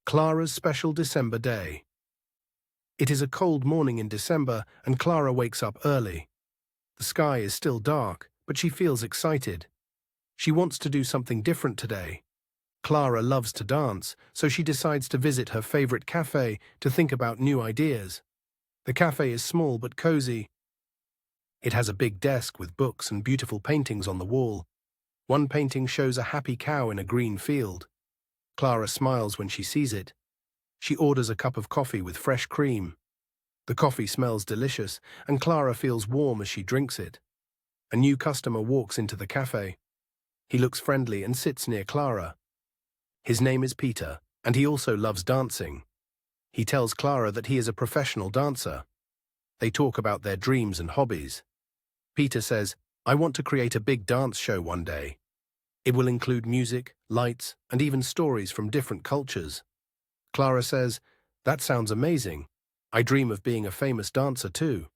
Clara's special December day. It is a cold morning in December and Clara wakes up early. The sky is still dark, but she feels excited. She wants to do something different today. Clara loves to dance, so she decides to visit her favorite café to think about new ideas. The café is small but cozy. It has a big desk with books and beautiful paintings on the wall. One painting shows a happy cow in a green field. Clara smiles when she sees it. She orders a cup of coffee with fresh cream. The coffee smells delicious, and Clara feels warm as she drinks it. A new customer walks into the cafe. He looks friendly and sits near Clara. His name is Peter, and he also loves dancing. He tells Clara that he is a professional dancer. They talk about their dreams and hobbies. Peter says, "I want to create a big dance show one day. It will include music, lights, and even stories from different cultures." Clara says, "That sounds amazing. I dream of being a famous dancer too."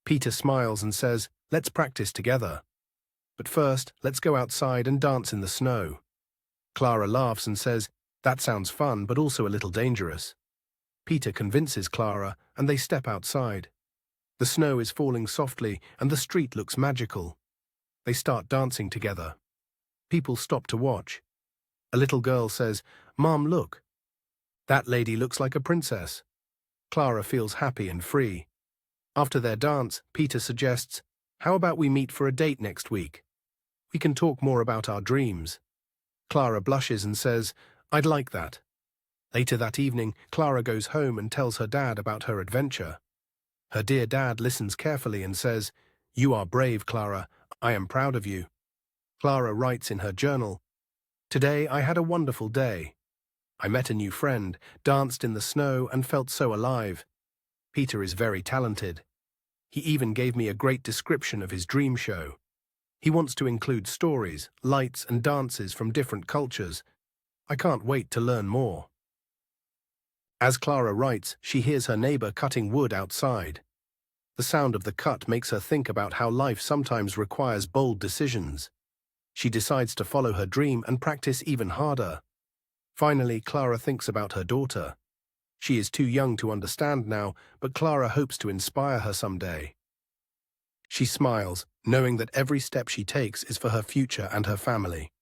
Peter smiles and says, "Let's practice together. But first, let's go outside and dance in the snow." Clara laughs and says, "That sounds fun, but also a little dangerous." Peter convinces Clara, and they step outside. The snow is falling softly, and the street looks magical. They start dancing together. People stop to watch. A little girl says, "Mom, look. That lady looks like a princess." Clara feels happy and free. After their dance, Peter suggests, "How about we meet for a date next week? We can talk more about our dreams." Clara blushes and says, "I'd like that." Later that evening, Clara goes home and tells her dad about her adventure. Her dear dad listens carefully and says, "You are brave, Clara. I am proud of you." Clara writes in her journal, "Today I had a wonderful day. I met a new friend, danced in the snow, and felt so alive. Peter is very talented. He even gave me a great description of his dream show. He wants to include stories, lights, and dances from different cultures. I can't wait to learn more." As Clara writes, she hears her neighbor cutting wood outside. The sound of the cut makes her think about how life sometimes requires bold decisions. She decides to follow her dream and practice even harder. Finally, Clara thinks about her daughter. She is too young to understand now, but Clara hopes to inspire her someday. She smiles, knowing that every step she takes is for her future and her family.